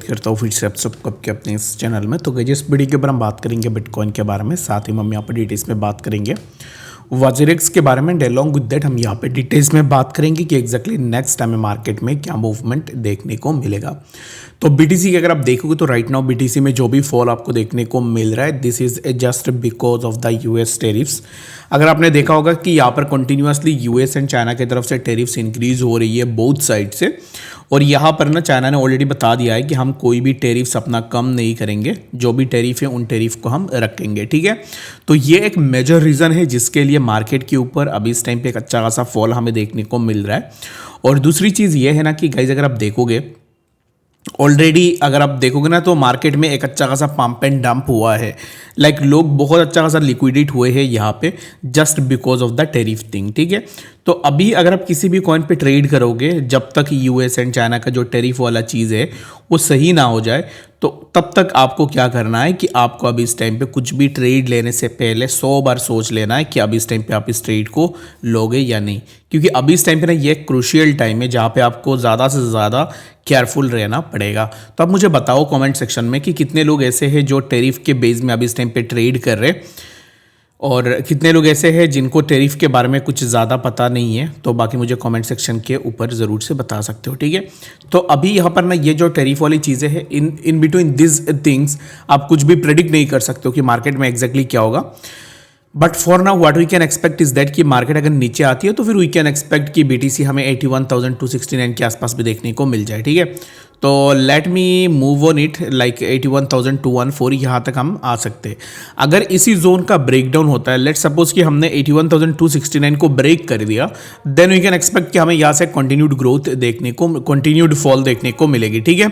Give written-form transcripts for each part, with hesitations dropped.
करता हूँ फिर से आप सबको आपके अपने इस चैनल में। तो गाइस इस वीडियो के ऊपर हम बात करेंगे बिटकॉइन के बारे में, साथ ही हम यहाँ पर डिटेल्स में बात करेंगे वाजेरेक्स के बारे में। एंड अलॉन्ग विद दैट हम यहाँ पे डिटेल्स में बात करेंगे कि एग्जैक्टली नेक्स्ट टाइम मार्केट में क्या मूवमेंट देखने को मिलेगा। तो बीटीसी की अगर आप देखोगे तो राइट नाउ बीटीसी में जो भी फॉल आपको देखने को मिल रहा है, this is just because of the US tariffs. अगर आपने देखा होगा कि यहाँ पर कंटिन्यूसली यूएस एंड चाइना की तरफ से टेरिफ्स इंक्रीज हो रही है बोथ साइड से, और यहाँ पर ना चाइना ने ऑलरेडी बता दिया है कि हम कोई भी टेरिफ्स अपना कम नहीं करेंगे, जो भी टेरिफ है उन टेरिफ को हम रखेंगे, ठीक है। तो ये एक मेजर रीज़न है जिसके लिए मार्केट के ऊपर अभी इस टाइम पे एक अच्छा खासा फॉल हमें देखने को मिल रहा है। और दूसरी चीज़ ये है ना कि गाइज अगर आप देखोगे ऑलरेडी, अगर आप देखोगे ना तो मार्केट में एक अच्छा खासा पंप एंड डंप हुआ है। लाइक लोग बहुत अच्छा खासा लिक्विडेट हुए हैं यहाँ पे just because of the tariff thing, ठीक है। तो अभी अगर आप किसी भी कॉइन पे ट्रेड करोगे, जब तक यूएस एंड चाइना का जो टेरिफ वाला चीज़ है वो सही ना हो जाए, तो तब तक आपको क्या करना है कि आपको अभी इस टाइम पे कुछ भी ट्रेड लेने से पहले 100 बार सोच लेना है कि अभी इस टाइम पे आप इस ट्रेड को लोगे या नहीं। क्योंकि अभी इस टाइम पे ना ये क्रूशियल टाइम है जहाँ पे आपको ज़्यादा से ज़्यादा केयरफुल रहना पड़ेगा। तो आप मुझे बताओ कमेंट सेक्शन में कि कितने लोग ऐसे हैं जो टेरिफ के बेस में अभी इस टाइम पे ट्रेड कर रहे हैं, और कितने लोग ऐसे हैं जिनको टेरिफ के बारे में कुछ ज़्यादा पता नहीं है। तो बाकी मुझे कमेंट सेक्शन के ऊपर ज़रूर से बता सकते हो, ठीक है। तो अभी यहाँ पर ना ये जो टेरिफ वाली चीज़ें हैं, इन बिटवीन दिस थिंग्स आप कुछ भी प्रेडिक्ट नहीं कर सकते हो कि मार्केट में एग्जैक्टली क्या होगा। But for now what we can expect is that कि मार्केट अगर नीचे आती है तो फिर वी कैन एक्सपेक्ट कि बीटीसी हमें 81,269 के आसपास भी देखने को मिल जाए, ठीक है। तो let me move on it, like 81,214 यहाँ तक हम आ सकते हैं। अगर इसी जोन का ब्रेकडाउन होता है, लेट सपोज कि हमने 81,269 को ब्रेक कर दिया, देन वी कैन एक्सपेक्ट कि हमें यहाँ से कंटिन्यूड ग्रोथ देखने को, कंटिन्यूड फॉल देखने को मिलेगी, ठीक है।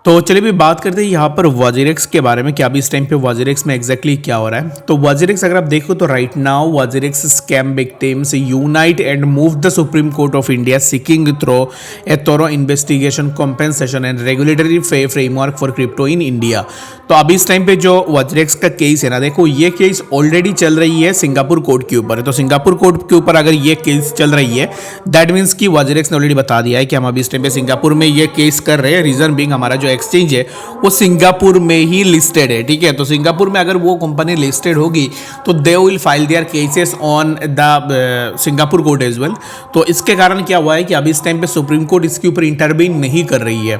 तो चलिए भी बात करते हैं यहाँ पर वाजेरेक्स के बारे में कि अभी इस टाइम पे वाजेरेक्स में एग्जैक्टली क्या हो रहा है। तो वाजेरेक्स अगर आप देखो तो right now WazirX scam victims unite and move the Supreme Court of India seeking through a thorough investigation compensation and regulatory framework for crypto in India. तो अभी इस टाइम पे जो वाजेरेक्स का केस है ना, देखो ये केस ऑलरेडी चल रही है सिंगापुर कोर्ट के ऊपर। तो सिंगापुर कोर्ट के ऊपर अगर ये केस चल रही है, दैट मीन्स कि वाजेरेक्स ने ऑलरेडी बता दिया है कि हम अभी इस टाइम पे सिंगापुर में ये केस कर रहे हैं। रीजन बीइंग हमारा जो एक्सचेंज है वो सिंगापुर में ही लिस्टेड है, ठीक है। तो सिंगापुर में अगर वो कंपनी लिस्टेड होगी तो they will file their cases on the Singapore court as well. तो इसके कारण क्या हुआ है कि अभी इस टाइम पे सुप्रीम कोर्ट इसके ऊपर इंटरवीन नहीं कर रही है।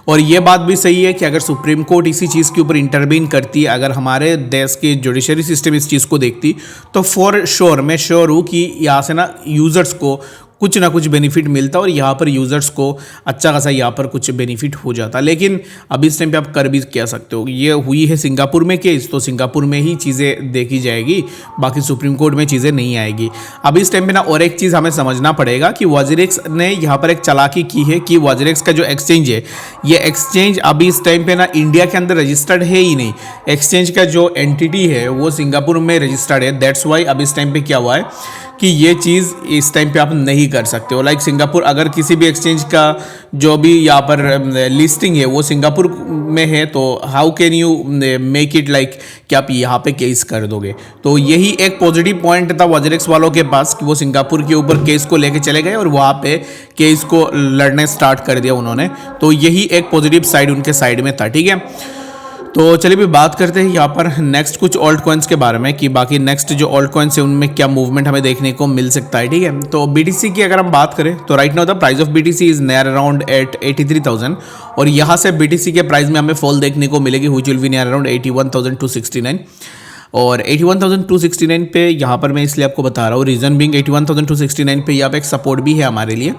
और ये बात भी सही है कि अगर सुप्रीम कोर्ट इसी चीज़ के ऊपर इंटरवीन करती, अगर हमारे देश की जुडिशरी सिस्टम इस चीज़ को देखती, तो फॉर श्योर मैं श्योर हूँ कि यहाँ से ना यूजर्स को कुछ ना कुछ बेनिफिट मिलता और यहाँ पर यूज़र्स को अच्छा खासा यहाँ पर कुछ बेनिफिट हो जाता। लेकिन अभी इस टाइम पे आप कर भी क्या सकते हो, ये हुई है सिंगापुर में केस, तो सिंगापुर में ही चीज़ें देखी जाएगी, बाकी सुप्रीम कोर्ट में चीज़ें नहीं आएगी। अभी इस टाइम पे ना और एक चीज़ हमें समझना पड़ेगा कि वाजेरेक्स ने यहाँ पर एक चालाकी की है कि वाजेरेक्स का जो एक्सचेंज है, ये एक्सचेंज अभी इस टाइम पे ना इंडिया के अंदर रजिस्टर्ड है ही नहीं। एक्सचेंज का जो एंटिटी है वो सिंगापुर में रजिस्टर्ड है। दैट्स वाई अभी इस टाइम पे क्या हुआ है कि ये चीज़ इस टाइम पे आप नहीं कर सकते हो। लाइक सिंगापुर, अगर किसी भी एक्सचेंज का जो भी यहाँ पर लिस्टिंग है वो सिंगापुर में है, तो how can you make it like कि आप यहाँ पे केस कर दोगे। तो यही एक पॉजिटिव पॉइंट था वाजेरेक्स वालों के पास कि वो सिंगापुर के ऊपर केस को लेके चले गए और वहाँ पे केस को लड़ने स्टार्ट कर दिया उन्होंने। तो यही एक पॉजिटिव साइड उनके साइड में था, ठीक है। तो चलिए भी बात करते हैं यहाँ पर नेक्स्ट कुछ ऑल्ट कॉइन्स के बारे में कि बाकी नेक्स्ट जो ऑल्ट कॉइन्स है उनमें क्या मूवमेंट हमें देखने को मिल सकता है, ठीक है। तो बीटीसी की अगर हम बात करें तो right now the price of BTC is near around at 83,000, और यहाँ से बीटीसी के प्राइस में हमें फॉल देखने को मिलेगी which will be near around 81,269। और 81,269 पे यहाँ पर मैं इसलिए आपको बता रहा हूँ, रीजन बीइंग 81,269 पे यहाँ पे एक सपोर्ट भी है हमारे लिए।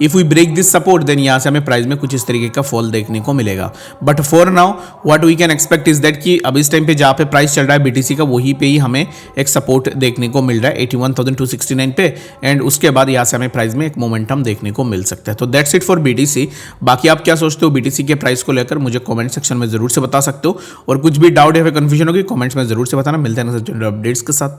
If we break this support then यहाँ से हमें प्राइस में कुछ इस तरीके का फॉल देखने को मिलेगा। But for now what we can expect is that कि अब इस टाइम पे जहाँ पे प्राइस चल रहा है बीटीसी का, वहीं पे ही हमें एक सपोर्ट देखने को मिल रहा है 81,269 पे, एंड उसके बाद यहाँ से हमें प्राइस में एक मोमेंटम देखने को मिल सकता है। तो दैट्स इट फॉर बीटीसी। बाकी आप क्या सोचते हो बीटीसी के प्राइस को लेकर मुझे कॉमेंट सेक्शन में जरूर से बता सकते हो, और कुछ भी डाउट या फिर कंफ्यूजन होगी कॉमेंट्स में जरूर से बताना। मिलते हैं अपडेट्स के साथ।